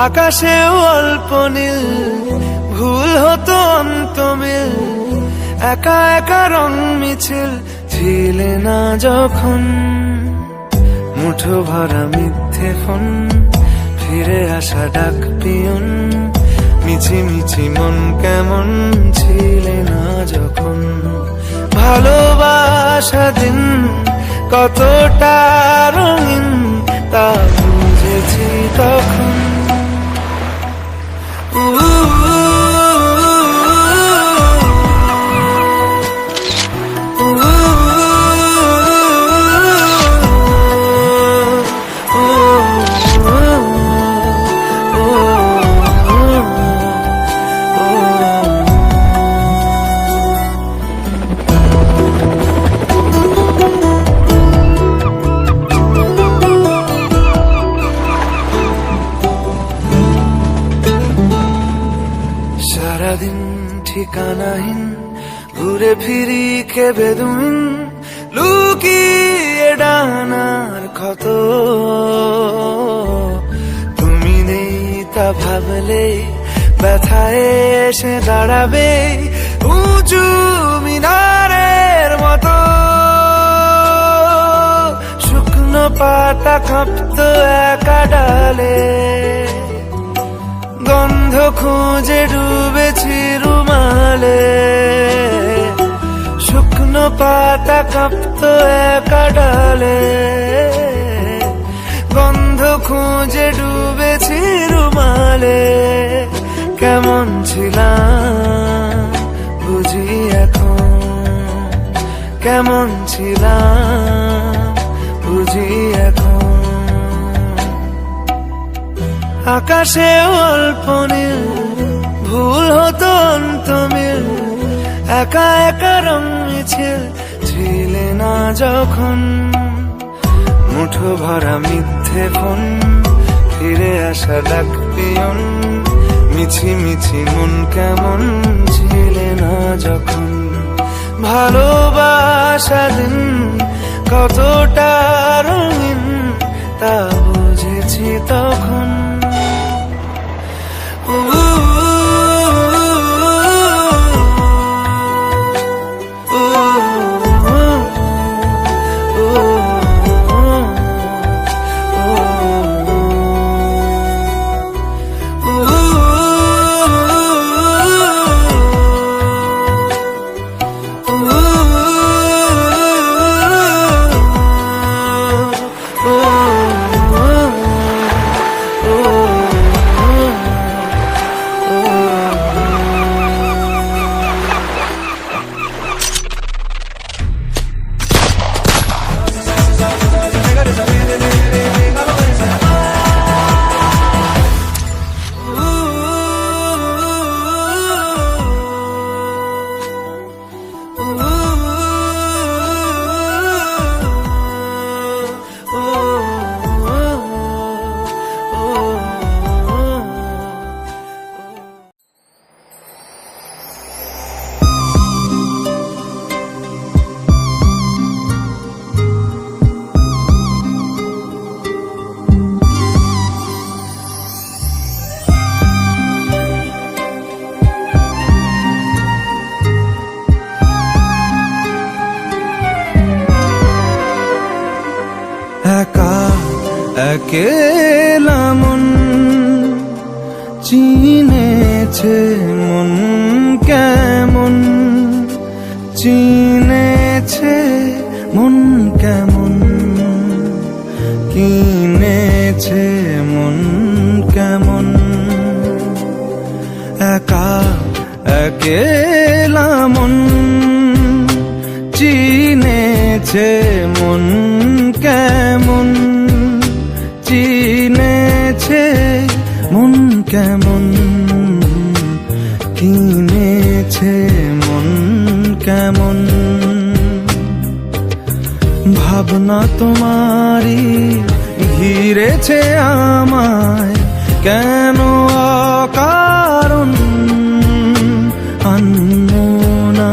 আকাশেও অল্প নীল, ভুল হতো অন্তমিল, একা একা রং মিছিল ছিলে না যখন। মুঠো ভরা মিথ্যে ফোন, ফিরে আসা ডাক পিয়ন, মিছি মিছি মন কেমন ছিলে না যখন। ভালোবাসা দিন কতটা রঙিন তা বুঝেছি তখন। সারাদিন ঠিকানাহীন ঘুরে ফিরি খেবে দুদিন, লুকিয়ে ডানার ক্ষত। তুমি নেই তা ভাবলে ব্যথায় এসে দাঁড়াবে উঁচু মিনারের মতো। শুকনো পাতা কাঁপতো একা ডালে, গন্ধ খুঁজে ডুবেছি রুমালে। শুকনো পাতা কাঁপতো একা ডালে, গন্ধ খুঁজে ডুবেছি রুমালে। কেমন ছিলাম বুঝি এখন, কেমন ছিলাম বুঝি এখন। আকাশে অল্প নীল, ভুল হতো অন্তমিল, একা একা রং মিছিল ছিলে না যখন। মুঠো ভরা মিথ্যে ফোন, ফিরে আসা ডাক পিয়ন, মিছি মিছি মন কেমন ছিলে না যখন। ভালোবাসা দিন কতটা রঙিন তা বুঝেছি তখন। একেলা মন চিনেছে মন কেমন, চিনেছে মন কেমন, কিনেছে মন কেমন। একা একেলা মন চিনেছে মন কেমন, চিনেছে মন কেমন, কিনেছে মন কেমন। ভাবনা তোমারই ঘিরেছে আমায় কেন অকারণ, আনমনা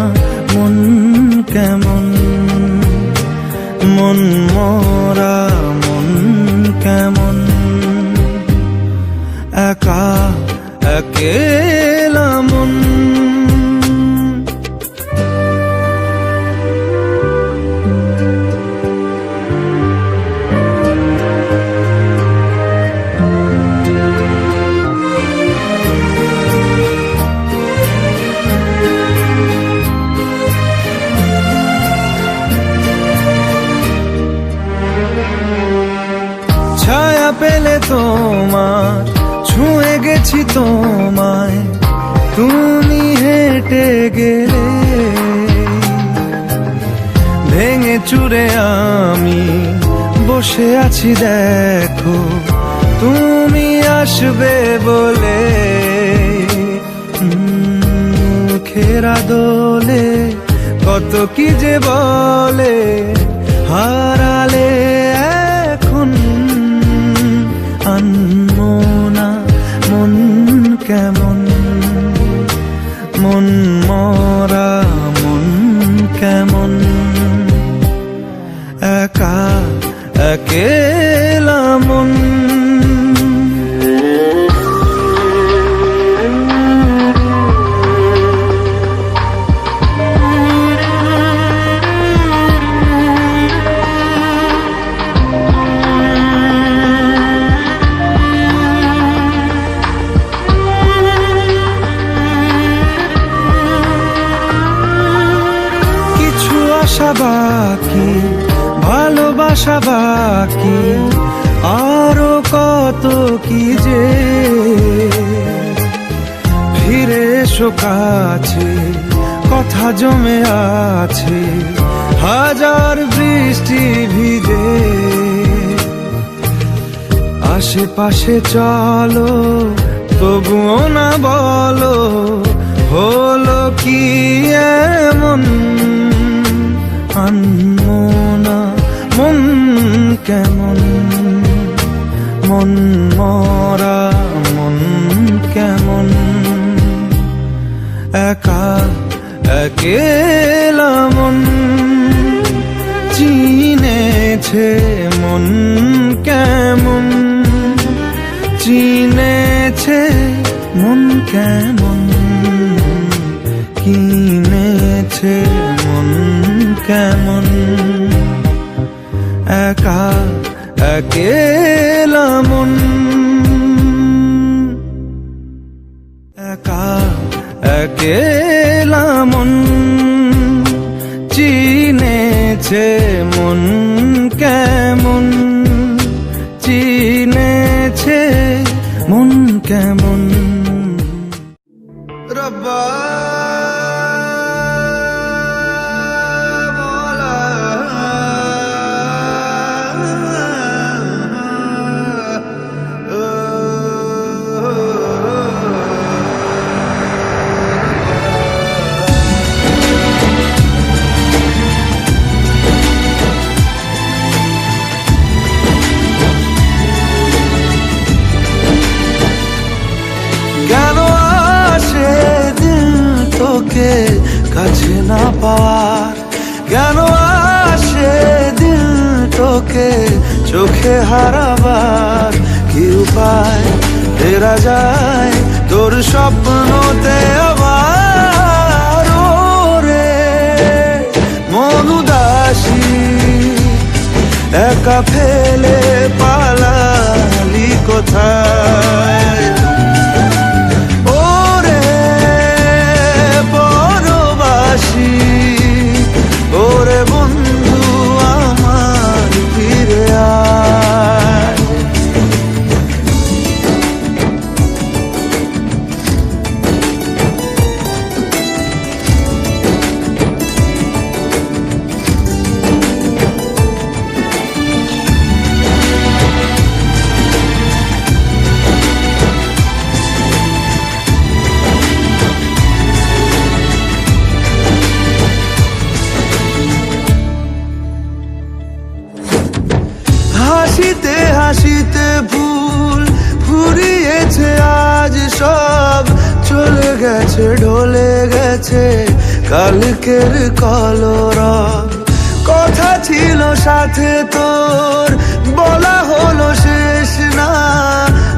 মন কেমন, মন মরা মন কেমন। তোমার, ছুঁয়ে গেছি তোমায়, তুমি হেঁটে গেলে। ভেঙে চুরে আমি বসে আছি দেখো, তুমি আসবে বলে। মুখেরা দোলে কত কি যে বলে, হারালে এখন আনমো না মন কেমন, মন মরা মন কেমন, একা একেলা মন। আশা বাকি, ভালোবাসা বাকি, আরো কত কি যে। ফিরে এসো কাছে, কথা জমে আছে হাজার বৃষ্টি ভিজে। আশেপাশে চলো তবুও না বলো, হলো কি এমন আনমো না মন কেমন, মন মরা মন কেমন, একা একেলা মন। চিনেছে মন কেমন, চিনেছে মন কেমন, কিনেছে মন কেমন, একা একেলা মন, একা একেলা মন। চিনেছে মন কেমন, চিনেছে মন কেমন। রব্বা কাছে না পাওয়ার, কেন আসে দিল তোকে চোখে হারাবার। কি উপায় ফেরা যায় তোর স্বপ্নতে আবার। ওরে মন উদাসী একা ফেলে পালালি কোথায়। ওরে বন্ধু আমার ফিরে আয়। হাসিতে হাসিতে ভুল ফুরিয়েছে আজ সব, চলে গেছে ঢলে গেছে কালকের কলরব। কথা ছিল সাথে তোর বলা হলো শেষ না,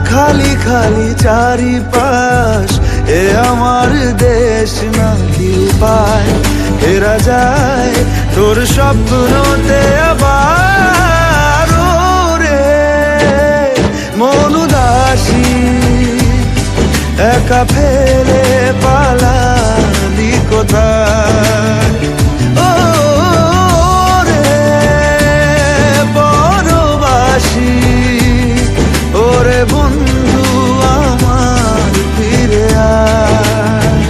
খালি খালি চারিপাশ এ আমার দেশ না। কি উপায় ফেরা যায় তোর স্বপ্নতে আবার। মন উদাসী একা ফেলে পালালি কোথায়। ও রে পরবাসী, ওরে বন্ধু আমার ফিরে আয়।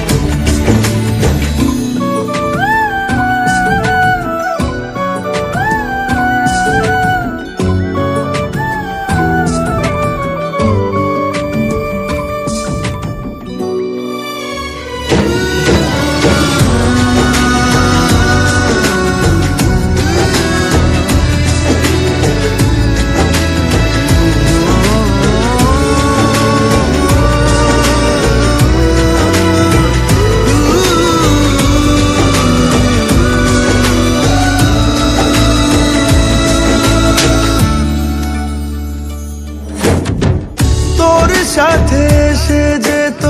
তোর সাথে এসে যেত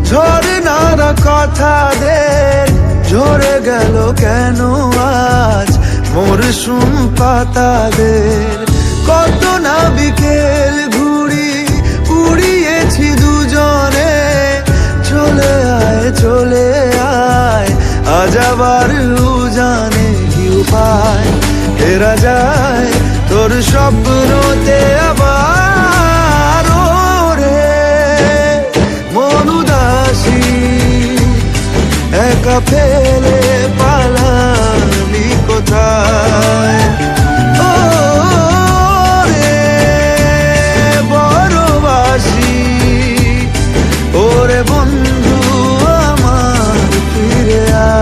ঝরনার কথাদের, ঝরে গেল কেন আজ মরশুম পাতাদের। কত না বিকেল ঘুড়ি উড়িয়েছি দুজনে, চলে আয় চলে আয় আজ আবার উজানে। কি উপায় ফেরা যায় তোর স্বপ্নতে আবার, একা ফেলে পালালি কোথায়? ও রে বড়বাসি, ওরে বন্ধু আমার ফিরে আয়।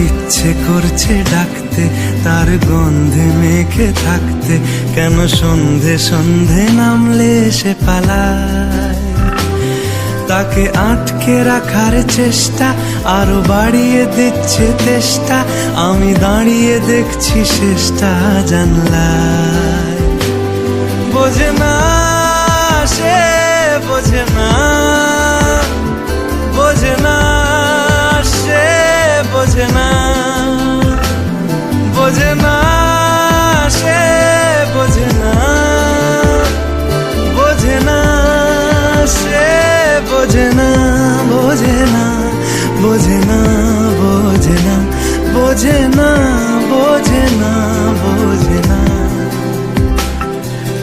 ইচ্ছে করছে ডাকতে, তার গন্ধে মেখে থাকতে, কেন সন্ধে সন্ধে নামলে সে পালায়। তাকে আটকে রাখার চেষ্টা আরো বাড়িয়ে দিচ্ছে তেষ্টা, আমি দাঁড়িয়ে দেখছি শেষটা জানলায়। বোঝে না সে বোঝে না, বোঝে না সে বোঝে না, বোঝে না সে বোঝে না, বোঝে না সে বোঝে না, বোঝে না বোঝে না, বোঝে না বোঝে না, বোঝে না বোঝে না।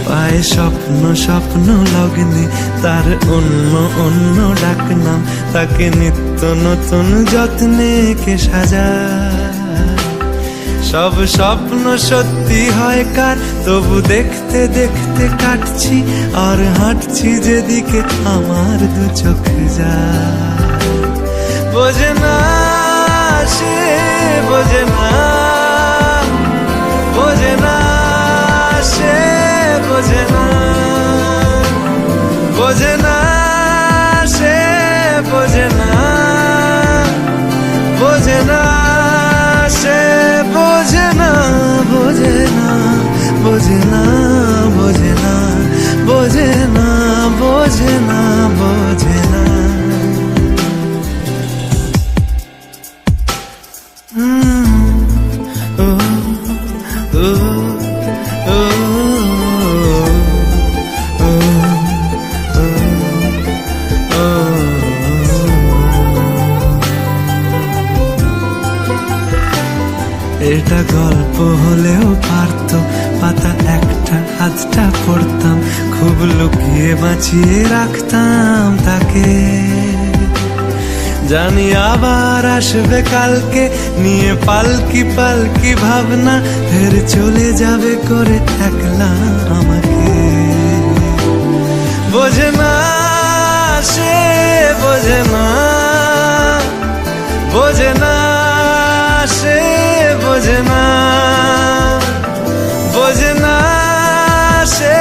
পায়ে স্বপ্ন স্বপ্ন লগ্নে তার অন্য অন্য ডাকনাম, তাকে নিত্য নতুন যত্নে কে সাজায়। সব স্বপ্ন সত্যি হয় কার, তবু দেখতে দেখতে কাটছি আর হাঁটছি যেদিকে আমার দু চোখ যায়। বোঝে না সে বোঝে না, বোঝে না সে বোঝে না, বোঝে না সে বোঝে না, বোঝে না সে বোঝে না, বোঝে না বোঝে না, বোঝে না বোঝে না, বোঝে না বোঝে না। ও, ও, ও, ও, ও, ও। এটা গল্প হলেও পারতো, পাতা একটা আধটা পড়তাম, খুব লুকিয়ে বাঁচিয়ে রাখতাম তাকে। জানি আবার আসবে কালকে, নিয়ে পালকি পালকি ভাবনা, ফের চলে যাবে করে একলা আমাকে। বোঝে না সে, বোঝে না, বোঝে না সে, বোঝে না, বোঝে না সে,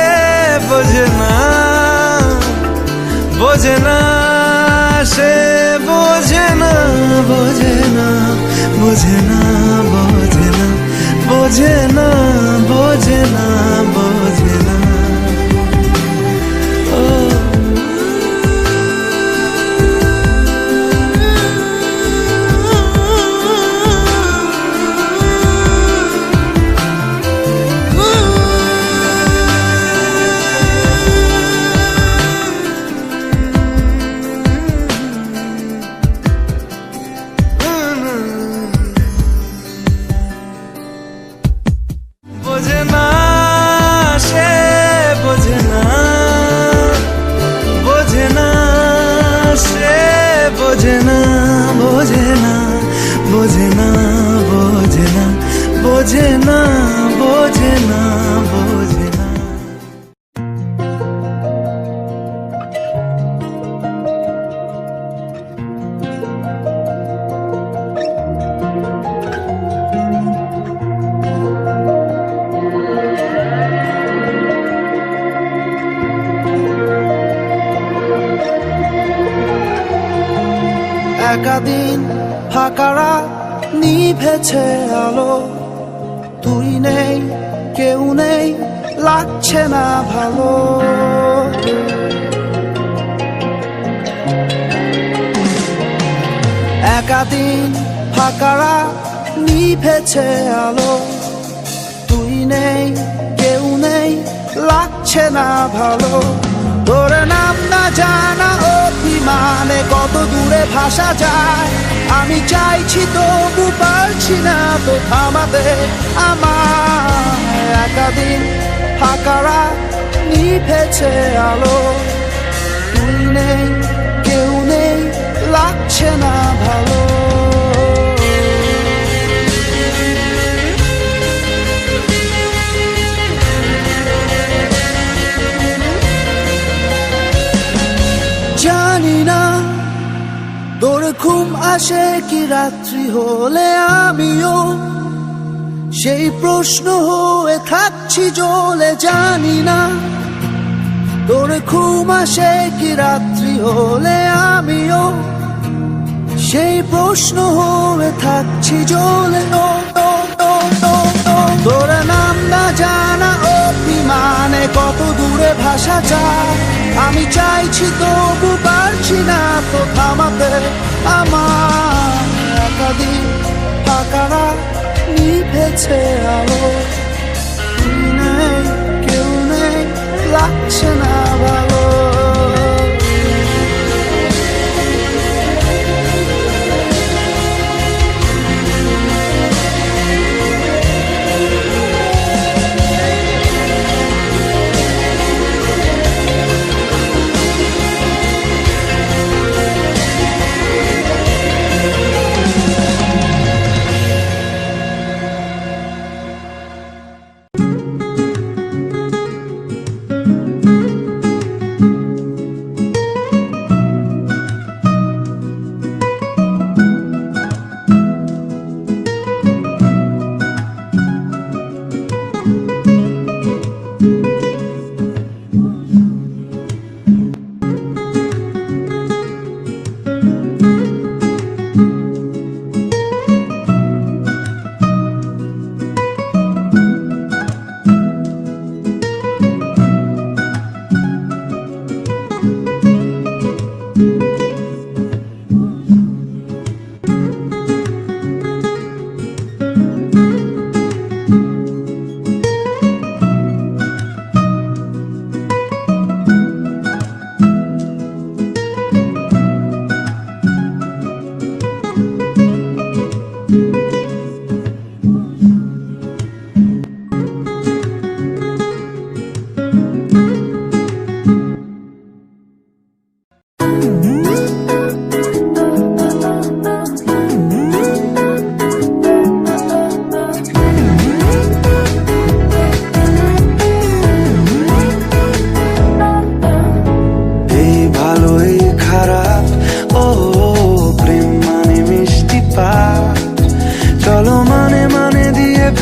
বোঝে না, বোঝে না সে, বোঝে না, বোঝে না, বোঝে না, বোঝে না, বোঝে না, বোঝে না, বোঝে না। বোঝে না সে, বোঝে না, বোঝে না সে, বোঝে না, বোঝে না, বোঝে না, বোঝে না, বোঝে না, বোঝে না, বোঝে না। একাদিন ফাঁকারা নিভেছে আলো, তুই নেই কেউ নেই লাগছে না ভালো। একাদিন ফাঁকারা নিভেছে আলো, তুই নেই কেউ নেই লাগছে না ভালো। তোর নাম না জানা অভিমানে কত দূরে ভাসা যায়, আমি চাইছি তবু পারছি না তো থামাতে আমার। একাদিন ফাঁকারা নিভেছে আলো, তুই নেই কেউ নেই লাগছে না ভালো। জানি না তোর ঘুম আসে কি রাত্রি হলে, আমিও সেই প্রশ্ন হয়ে থাকছি জ্বলে। জানি না তোর ঘুম আসে কি রাত্রি হলে, আমিও সেই প্রশ্ন হয়ে থাকছি জ্বলে। তোর নাম না জানা অভিমানে কত দূরে ভাসা যায়, আমি চাইছি তবু পারছি না তো থামাতে আমার। একাদিন ফাঁকারা নিভেছে আলো, তুই নেই কেউ নেই লাগছে না ভালো।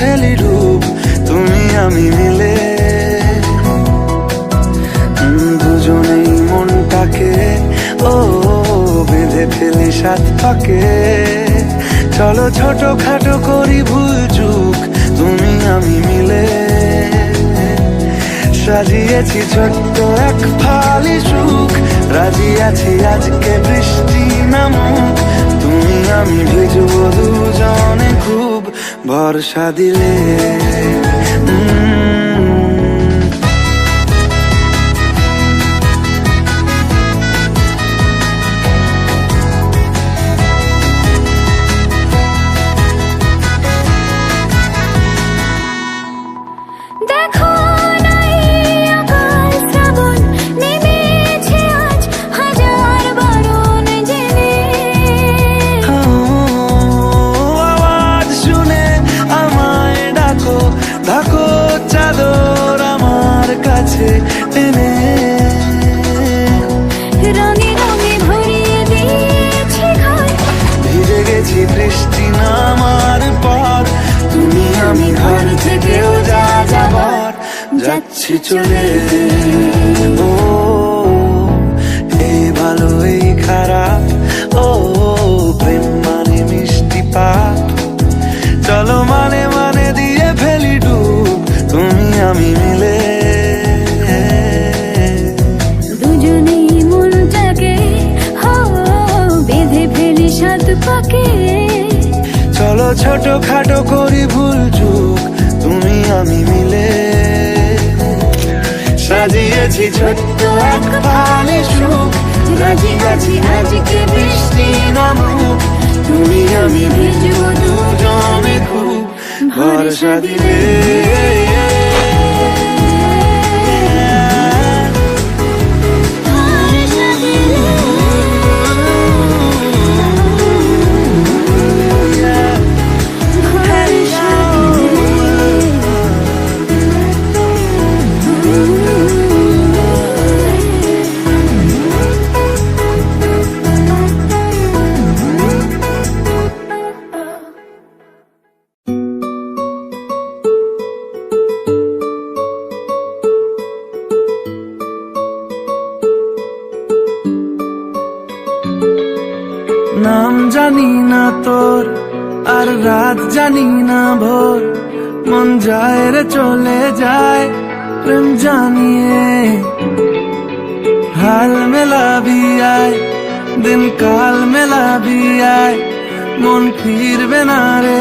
ফেলি রূপ তুমি আমি মিলে। দুজনেই মনটাকে ও বেঁধে ফেলি সাত পাকে। চলো ছোট খাটো করি ভুল চুক তুমি আমি মিলে। সাজিয়েছি ছোট্ট এক ফালি সুখ, রাজি আছি আজকে বৃষ্টি নামুক। তুমি আমি ভিজবো দুজনে খুব ভরসা দিলে। ঢাকো চাদর আমার কাছে টেনে, রঙে রঙে ভরিয়ে দিয়েছি ঘর। ভিজে গেছি বৃষ্টি নামার পর, তুমি আমি ঘর থেকেও যা যাবার যাচ্ছি চলে। ও এই ভালো এই খারাপ, ও প্রেম মানে মিষ্টি পাপ। চলো মানে মানে দিয়ে ফেলি ডুব তুমি আমি মিলে। দুজনেই মনটাকে বেঁধে ফেলি সাত পাকে। চলো ছোট খাটো করি ভুল চুক তুমি আমি মিলে। সাজিয়েছি ছোট্ট এক ফালি সুখ, রাজি আছি আজকে বৃষ্টি নামুক। তুমি আমি ভিজবো দুজনে খুব ভরসা দিলে। নাম জানি না তোর আর রাত জানি না ভোর, মন যায় রে চলে যায় প্রেম জানিয়ে। হাল মেলাবি আয় দিন কাল মেলাবি আয়, মন ফিরবে না রে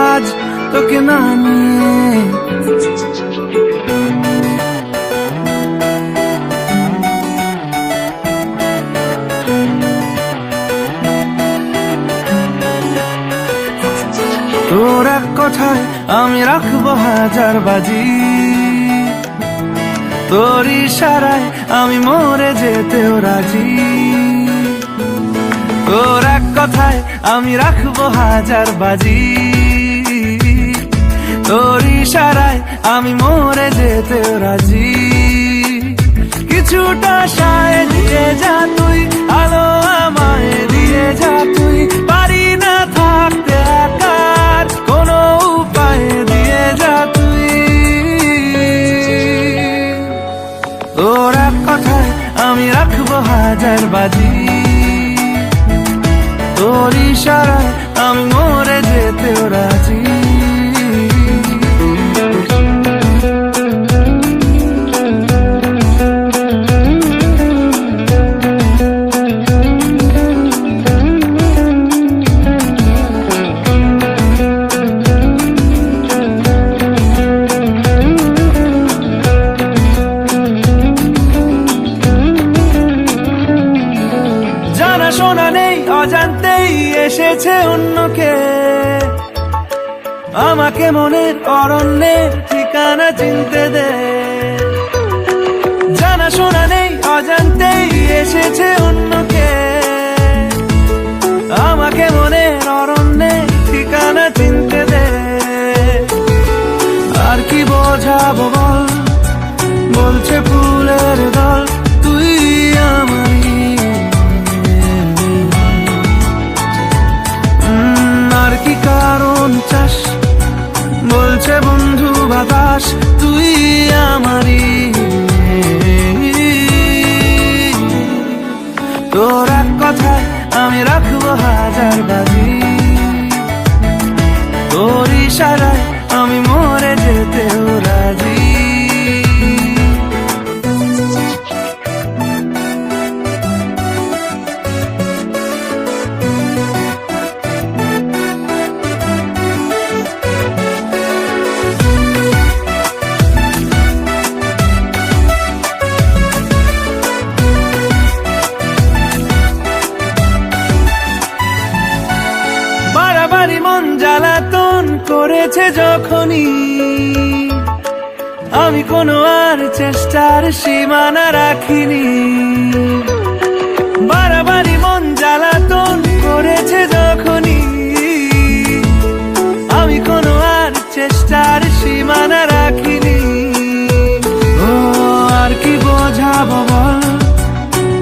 আজ তোকে না নিয়ে। তোর এক কথায় আমি রাখবো হাজার বাজি, তোর ইশারায় আমি মরে যেতেও রাজি। তোর এক কথায় আমি রাখবো হাজার বাজি, তোর ইশারায় আমি মরে যেতেও রাজি। কিছুটা সায় দিয়ে যা তুই, আলো আমায় দিয়ে যা তুই। পারি না থাকতে একার কোনো উপায় দিয়ে যা তুই। তোর এক কথায় আমি রাখবো হাজার বাজি, তোর ইশারায় আমি মরে যেতেও রাজি। শোনা নেই অজান্তেই এসেছে অন্যকে, আমাকে মনের অরণ্যের ঠিকানা চিনতে দে। জানা শোনা নেই অজান্তেই এসেছে অন্যকে, আমাকে মনের অরণ্যের ঠিকানা চিনতে দে। আর কি বোঝাবো বল, বলছে ফুলের দল তুই আমারই। আর কি কারণ চাস, বলছে ইশারায় আমি মরে যেতেও রাজি। বাড়াবাড়ি মন জ্বালাতন করেছে যখনই, আমি কোনো আর চেষ্টার সীমানা রাখিনি। বাড়াবাড়ি মন জ্বালাতন করেছে যখনই, আমি কোনো আর চেষ্টার সীমানা রাখিনি। ও আর কি বোঝাবো বল,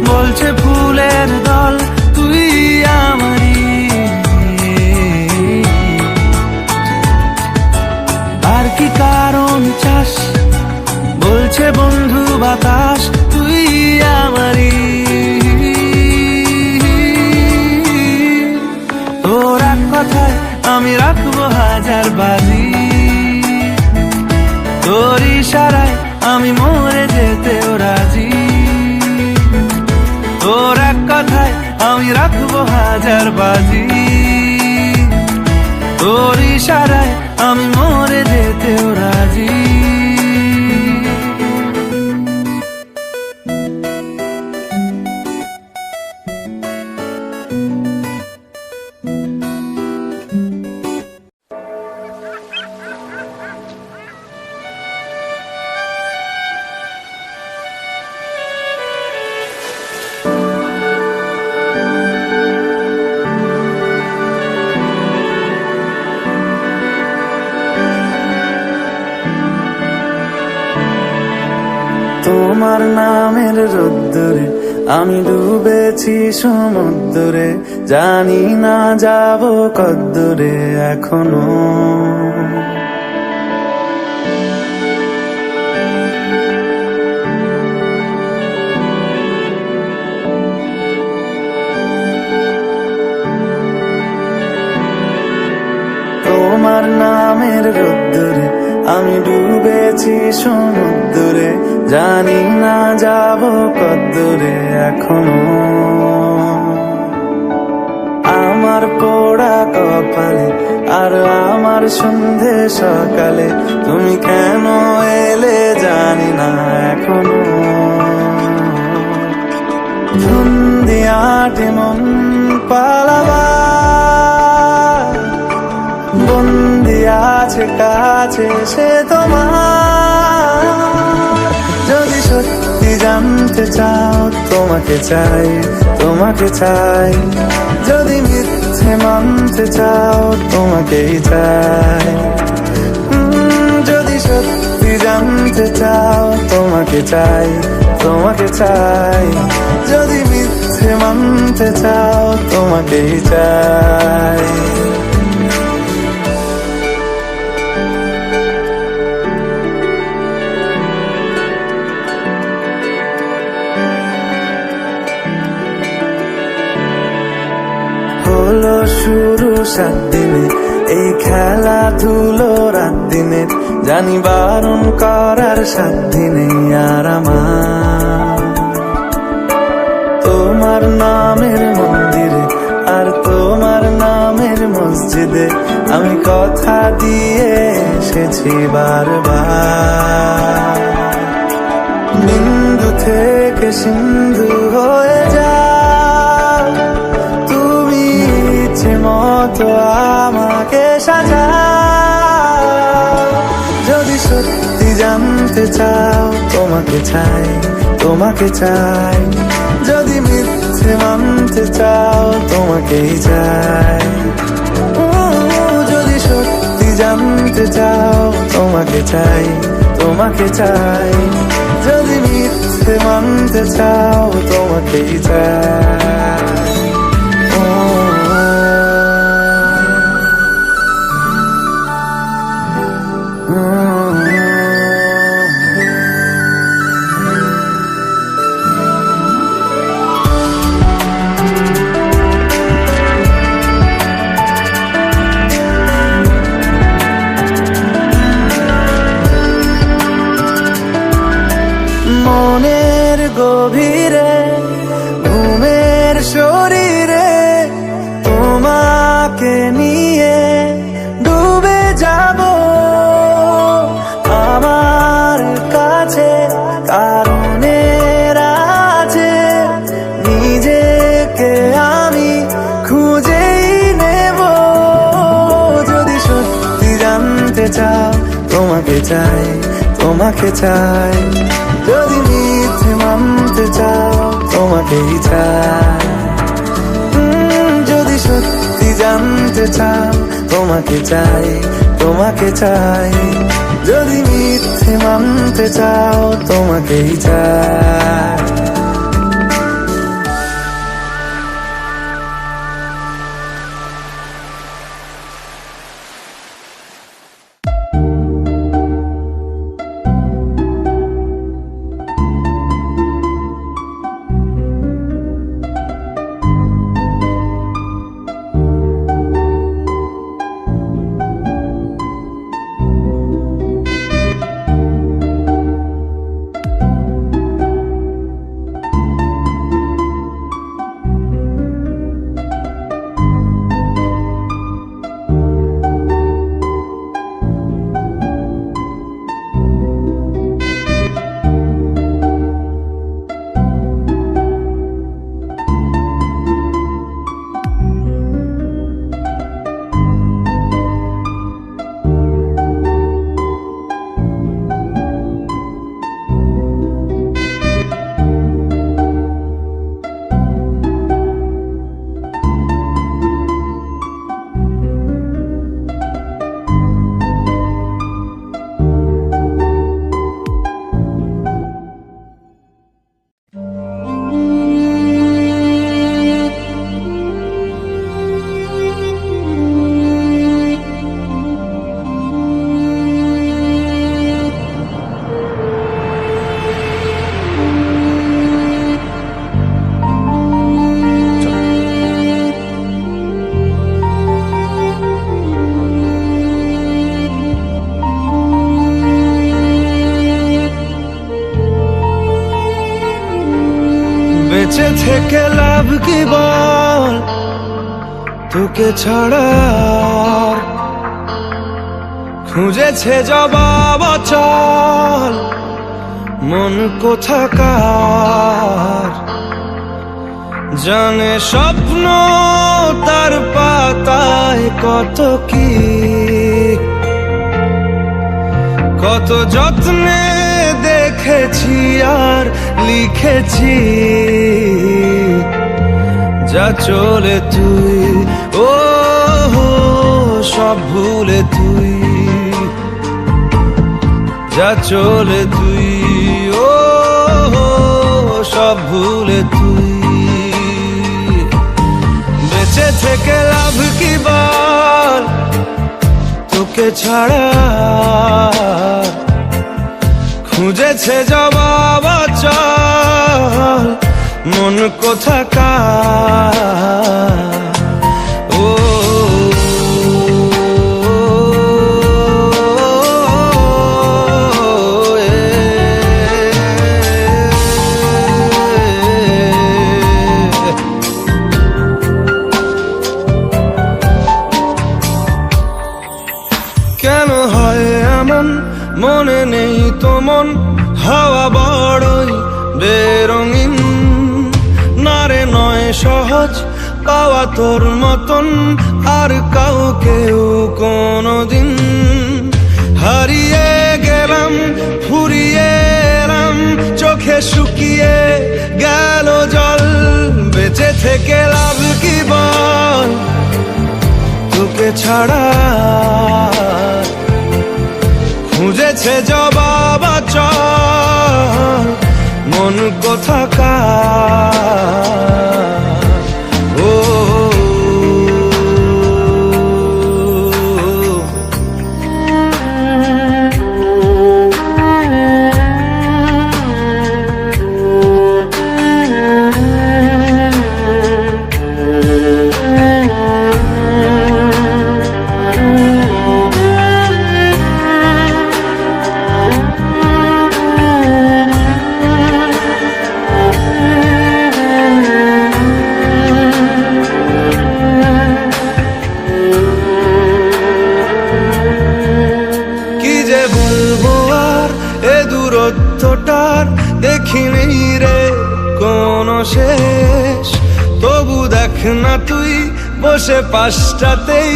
বলছে ফুলের দল তুই আমারই। আর কি কারণ চাস, বলছে বন্ধু বাতাস তুই আমারই। তোর এক কথায় আমি রাখবো হাজার বাজি, তোর ইশারায় আমি মরে যেতেও রাজি। তোর এক কথায় আমি রাখবো হাজার বাজি, তোর ইশারায় আমি মরে যেতেও রাজি। তোমার নামের রোদ্দুরে আমি ডুবেছি সমুদ্রে, জানি না যাব কদ্দুরে এখনো। তোমার নামের রোদ্দুরে আমি ডুবেছি সমুদ্রে, জানি না যাব কদ্দুরে এখনো। আমার পোড়া কপালে আর আমার সন্ধে সকালে তুমি কেন এলে জানি না এখনো। ধুন্দিয়াটে মন পালাবা, বন্দি আছে কাছে সে তোমার। যদি সত্যি জানতে চাও তোমাকে চাই, তোমাকে চাই। যদি মিথ্যে মানতে চাও তোমাকেই চাই। যদি সত্যি জানতে চাও তোমাকে চাই, তোমাকে চাই। যদি মিথ্যে মানতে চাও তোমাকেই চাই। হলো শুরু 7 দিনে এই খেলাধুলো রাত দিনে, জানি বারণ করার সাধ্য নেই আর আমার। তোমার নামের মন্দিরে আর তোমার নামের মসজিদে আমি কথা দিয়ে এসেছি বারবার। বিন্দু থেকে সিন্ধু হয়ে যা তুমি, ইচ্ছে মতো আমাকে সাজা। যদি সত্যি জানতে চাও তোমাকে চাই, তোমাকে চাই। যদি মিথ্যে মানতে চাও তোমাকেই চাই। যদি সত্যি জানতে চাও তোমাকে চাই, তোমাকে চাই। যদি মিথ্যে মানতে চাও তোমাকেই চাই। চাও তোমাকে চাই, তোমাকে চাই। যদি মিথ্যে মানতে চাও তোমাকেই চাই। যদি সত্যি জানতে চাও তোমাকে চাই, তোমাকে চাই। যদি মিথ্যে মানতে চাও তোমাকেই চাই। বেঁচে থেকে লাভ কি বল, তোকে ছাড়া খুঁজেছে জবাব চল মন কোথাকার। জানে স্বপ্ন তার পাতায় কত কি, কত যত্নে দেখেছি আর লিখেছি। যা চলে তুই ও সব ভুলে তুই, যা চলে তুই ও সব ভুলে তুই। বেঁচে থেকে লাভ কি বল, তোকে ছাড়া খুঁজেছে জবাব চল মন কোথাকার। ও কেন হয় এমন, মনে নেই তো মন হাওয়া বড়ই বেরঙিন। নারে নয় সহজ পাওয়া তোর মতন আর কাউকেও কোনোদিন। হারিয়ে গেলাম ফুরিয়ে এলাম, চোখে শুকিয়ে গেল জল। বেঁচে থেকে লাভ কি বল, তোকে ছাড়া খুঁজেছে জবাব চল মন কোথাকার। ও দূরত্বটার দেখিনি রে কোনো শেষ। তবু দেখ না তুই বসে পাশটাতেই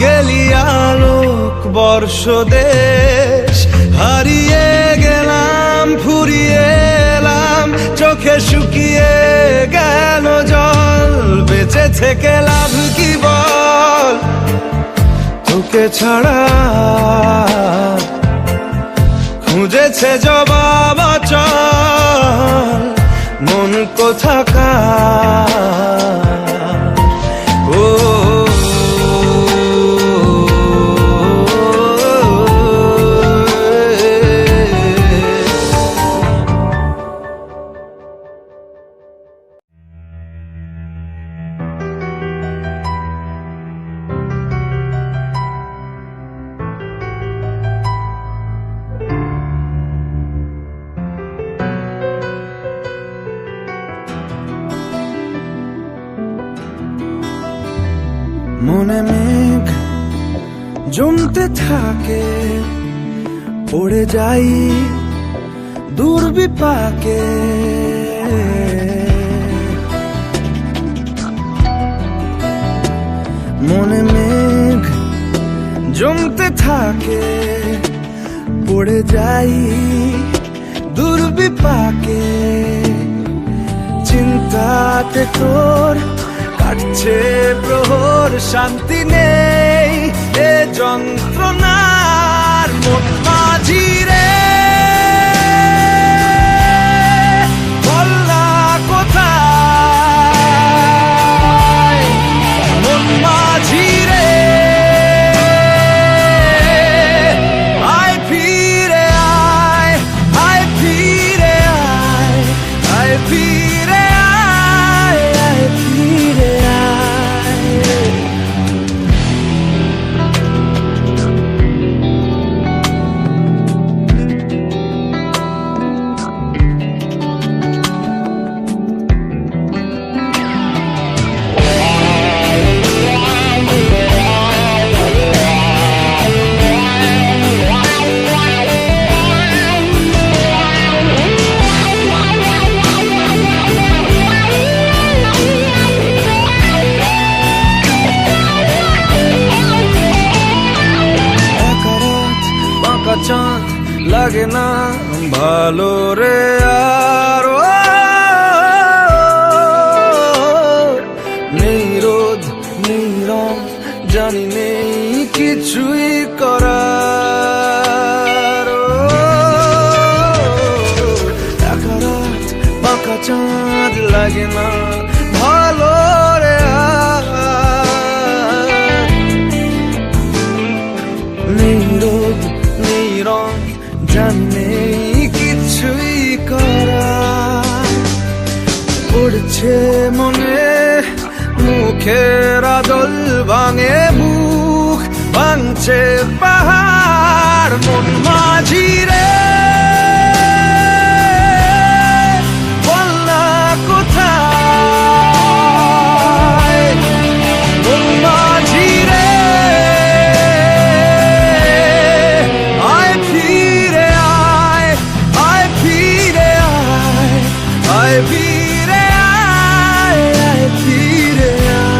গেলি আলোক বর্ষ দেশ হারিয়ে গেলাম, ফুরিয়ে এলাম, চোখে শুকিয়ে গেল জল। বেঁচে থেকে লাভ কি বল, তোকে ছাড়া খুঁজেছে জবাব অচল মন কোথাকার। ও মনে মেঘ জমতে থাকে, পড়ে যাই দূর বিপাকে। মনে মেঘ জমতে থাকে, পড়ে যাই দূর বিপাকে। চিন্তাতে তোর কাটছে প্রহর, শান্তি নেই এ যন্ত্রণার মন মাঝি রে। বল না কোথায় মন মাঝি রে, আয় ফিরে আয়, আয় ফিরে আয়, আয় ফিরে আয়, আয় ফিরে আয়। চাঁদ লাগে না ভালো রে আর, নেই রোদ নেই রং, জানি নেই কিছুই করার। একা রাত বাঁকা চাঁদ লাগে না ভালো রে আর, নেই রোদ নেই রং, জানি কিছুই করা। পড়ছে মনে মুখের আদল, ভাঙে মুখ ভাঙছে পাহাড় মন মাঝি রে। বল না কোথায় মন মাঝি রে, আয় ফিরে আয়, আয় ফিরে আয়, আয় ফিরে আয়, আয় ফিরে আয়।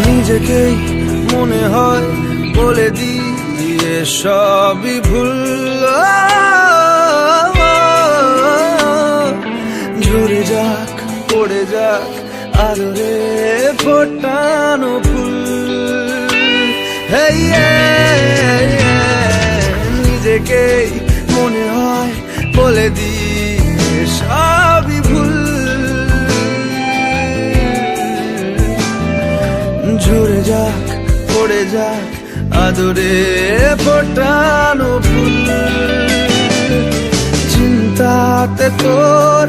নিজেকেই মনে হয় বলে দিয়ে সবই ভুল, ঝরে যাক পড়ে যাক আদরে ফোটানো ফুল। নিজেকেই মনে হয় বলে দিয়ে সবই ভুল, ঝরে যাক পড়ে যাক আদরে ফোটানো ফুল। চিন্তাতে তোর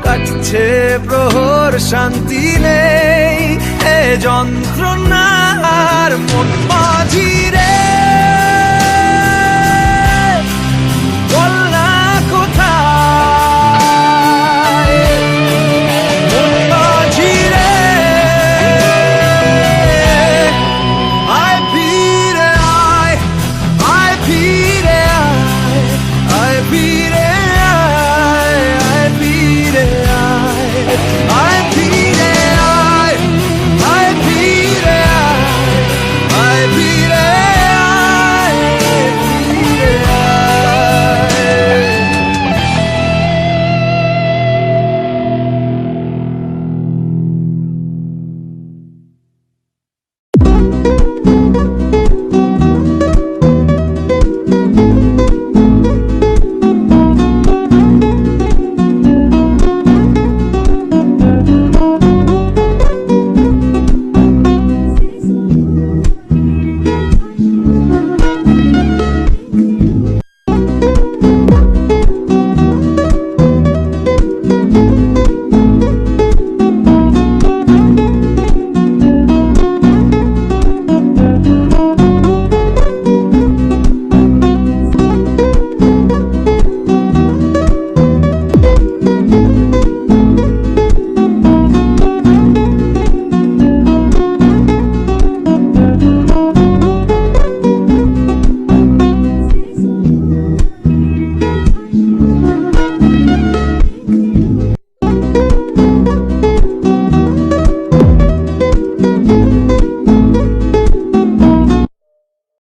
কাটছে প্রহর, শান্তি নেই এ যন্ত্রণার মন মাঝি রে, বল না কোথায় মন মাঝি রে, আয় ফিরে আয়, আয় ফিরে আয়, আয় ফিরে আয়, আয় ফিরে আয়, আয় ফিরে আয়, আয় ফিরে আয়, আয় ফিরে আয়, ফিরে আয়।